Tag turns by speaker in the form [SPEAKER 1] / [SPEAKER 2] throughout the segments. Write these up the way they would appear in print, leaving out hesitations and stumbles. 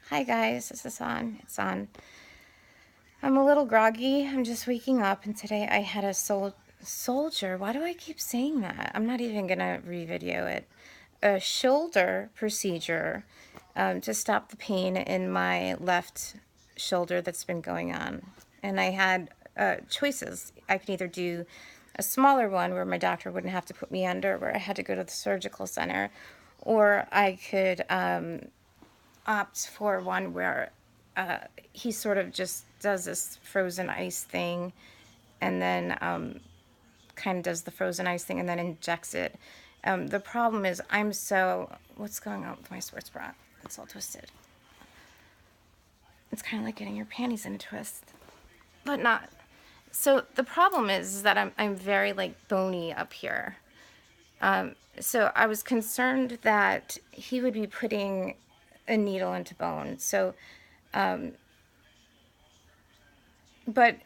[SPEAKER 1] Hi guys, this is on. It's on. I'm a little groggy. I'm just waking up, and today I had a soldier. Why do I keep saying that? I'm not even gonna re-video it. A shoulder procedure to stop the pain in my left shoulder that's been going on. And I had choices. I could either do a smaller one where my doctor wouldn't have to put me under, where I had to go to the surgical center, or I could opt for one where he sort of just does this frozen ice thing and then kind of does the frozen ice thing and then injects it. The problem is what's going on with my sports bra? It's all twisted. It's kind of like getting your panties in a twist, but not. So the problem is that I'm very like bony up here. So I was concerned that he would be putting a needle into bone. So but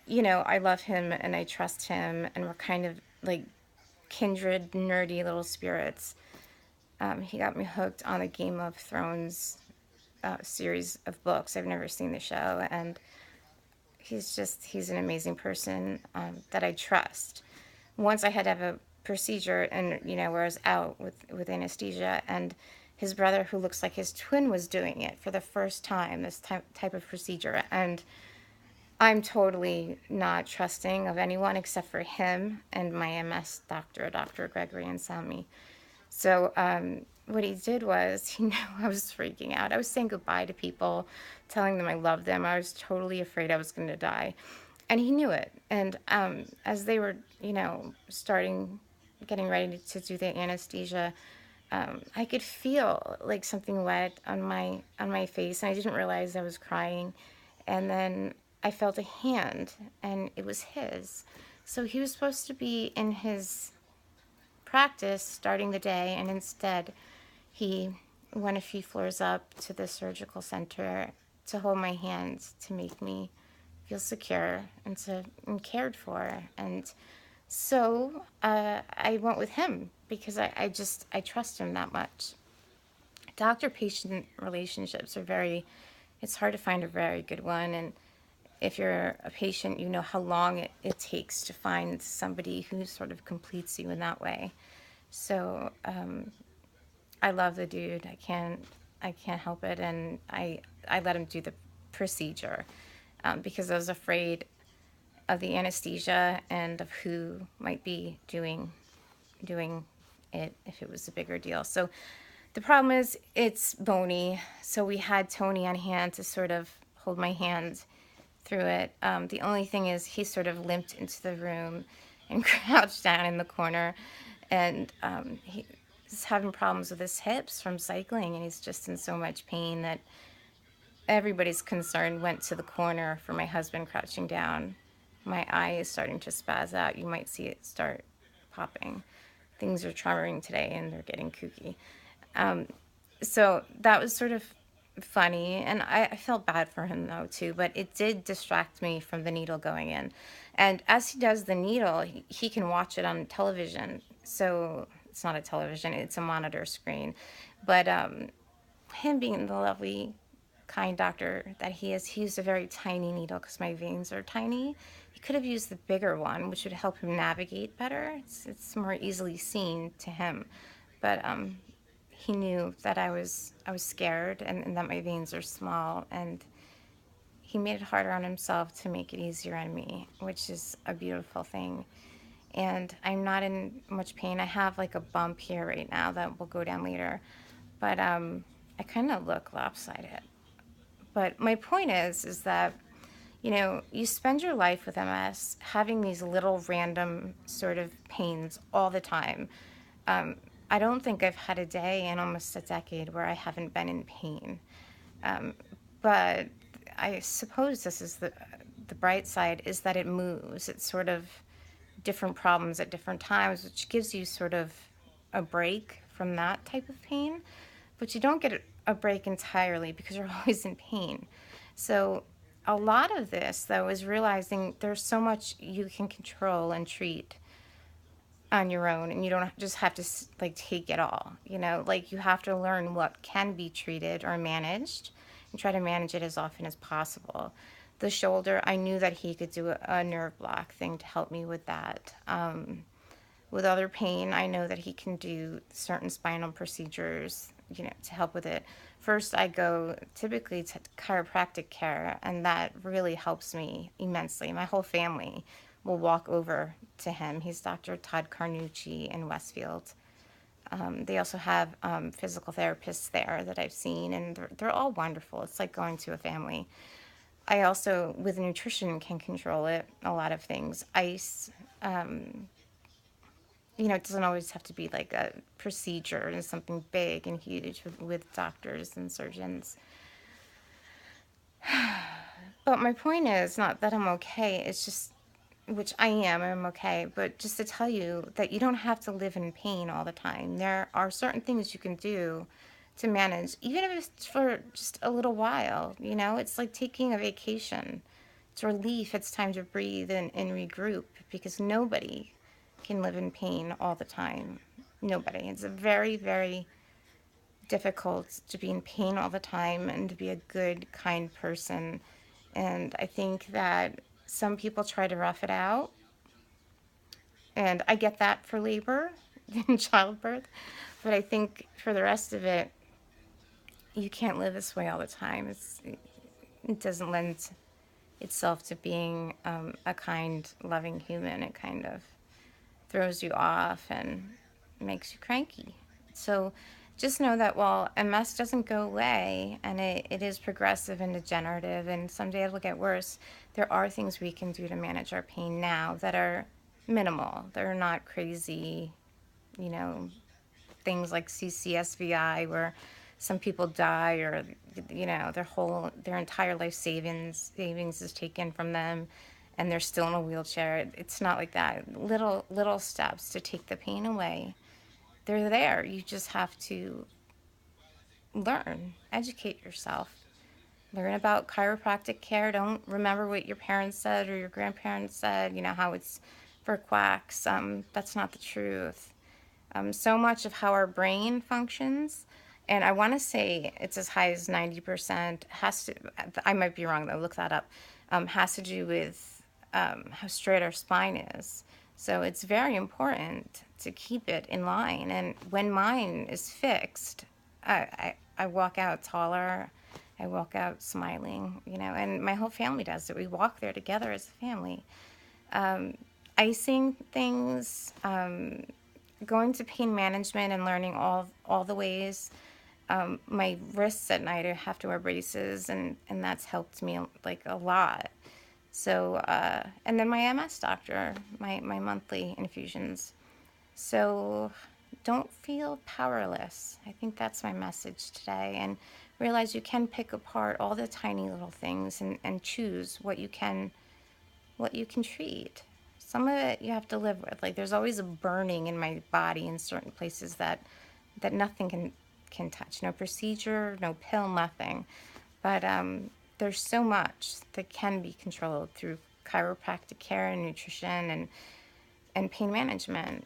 [SPEAKER 1] I love him and I trust him, and we're kind of like kindred, nerdy little spirits. He got me hooked on a Game of Thrones series of books. I've never seen the show, and he's an amazing person that I trust. Once I had to have a procedure, and where I was out with anesthesia, and his brother, who looks like his twin, was doing it for the first time, this type of procedure, and I'm totally not trusting of anyone except for him and my MS doctor, Dr. Gregory and Sami. So what he did was, he knew I was freaking out. I was saying goodbye to people, telling them I loved them. I was totally afraid I was going to die. And he knew it. And as they were, getting ready to do the anesthesia, I could feel like something wet on my face, and I didn't realize I was crying. And then I felt a hand, and it was his. So he was supposed to be in his practice starting the day, and instead he went a few floors up to the surgical center to hold my hand, to make me feel secure and cared for. And so I went with him because I trust him that much. Doctor-patient relationships it's hard to find a very good one. And if you're a patient, you know how long it takes to find somebody who sort of completes you in that way. So I love the dude. I can't help it. And I let him do the procedure because I was afraid of the anesthesia and of who might be doing it if it was a bigger deal. So the problem is it's bony. So we had Tony on hand to sort of hold my hand through it. The only thing is he sort of limped into the room and crouched down in the corner, and he's having problems with his hips from cycling, and he's just in so much pain that everybody's concern went to the corner for my husband crouching down. My eye is starting to spaz out. You might see it start popping. Things are charming today, and they're getting kooky. So that was sort of funny, and I felt bad for him though too, but it did distract me from the needle going in. And as he does the needle, he can watch it on television. So it's not a television, it's a monitor screen. But him being the lovely, kind doctor that he used a very tiny needle because my veins are tiny. He could have used the bigger one, which would help him navigate better. It's more easily seen to him. But he knew that I was scared, and that my veins are small, and he made it harder on himself to make it easier on me, which is a beautiful thing. And I'm not in much pain. I have like a bump here right now that will go down later, but I kind of look lopsided. But my point is that you spend your life with MS having these little random sort of pains all the time. I don't think I've had a day in almost a decade where I haven't been in pain. But I suppose this is the bright side, is that it moves. It's sort of different problems at different times, which gives you sort of a break from that type of pain. But you don't get a break entirely because you're always in pain. So a lot of this, though, is realizing there's so much you can control and treat on your own, and you don't just have to like take it all. Like you have to learn what can be treated or managed, and try to manage it as often as possible. The shoulder, I knew that he could do a nerve block thing to help me with that. With other pain, I know that he can do certain spinal procedures, to help with it. First, I go typically to chiropractic care, and that really helps me immensely. My whole family will walk over to him. He's Dr. Todd Carnucci in Westfield. They also have physical therapists there that I've seen, and they're all wonderful. It's like going to a family. I also, with nutrition, can control it, a lot of things. Ice, it doesn't always have to be like a procedure and something big and huge with doctors and surgeons. But my point is not that I'm okay. It's just, which I'm okay, but just to tell you that you don't have to live in pain all the time. There are certain things you can do to manage, even if it's for just a little while. It's like taking a vacation. It's relief. It's time to breathe and regroup, because nobody can live in pain all the time. Nobody. It's a very, very difficult to be in pain all the time and to be a good, kind person. And I think that some people try to rough it out. And I get that for labor and childbirth. But I think for the rest of it, you can't live this way all the time. It doesn't lend itself to being a kind, loving human. It kind of throws you off and makes you cranky. So just know that while MS doesn't go away, and it is progressive and degenerative, and someday it'll get worse, there are things we can do to manage our pain now that are minimal. They're not crazy, you know, things like CCSVI where some people die, or their entire life savings is taken from them and they're still in a wheelchair. It's not like that. Little steps to take the pain away. They're there. You just have to learn, educate yourself. Learn about chiropractic care. Don't remember what your parents said or your grandparents said, how it's for quacks. That's not the truth. So much of how our brain functions, and I want to say it's as high as 90%, I might be wrong though, look that up, has to do with how straight our spine is. So it's very important to keep it in line. And when mine is fixed, I walk out taller. I walk out smiling, and my whole family does it. We walk there together as a family. Icing things, going to pain management and learning all the ways. My wrists at night, I have to wear braces, and that's helped me like a lot. So, and then my MS doctor, my monthly infusions. So don't feel powerless. I think that's my message today. And realize you can pick apart all the tiny little things and choose what you can treat. Some of it you have to live with. Like there's always a burning in my body in certain places that nothing can touch. No procedure, no pill, nothing. But there's so much that can be controlled through chiropractic care and nutrition and pain management.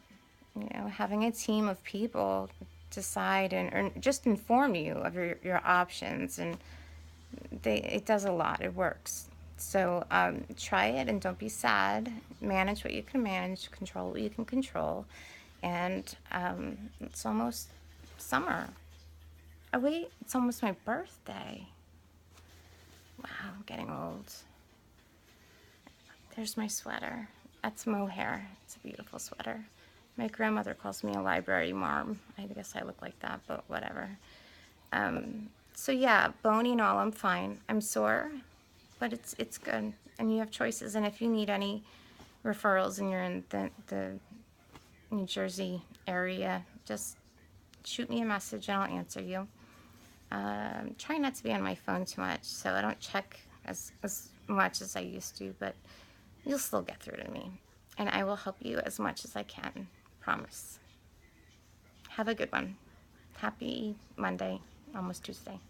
[SPEAKER 1] Having a team of people decide or just inform you of your options, and it does a lot. It works. So try it and don't be sad. Manage what you can manage, control what you can control. And it's almost summer. Oh wait, it's almost my birthday. Wow, I'm getting old. There's my sweater. That's mohair. It's a beautiful sweater. My grandmother calls me a library mom. I guess I look like that, but whatever. So yeah, bony and all, I'm fine. I'm sore, but it's good. And you have choices. And if you need any referrals and you're in the New Jersey area, just shoot me a message and I'll answer you. Try not to be on my phone too much, so I don't check as much as I used to, but you'll still get through to me. And I will help you as much as I can. Promise. Have a good one. Happy Monday, almost Tuesday.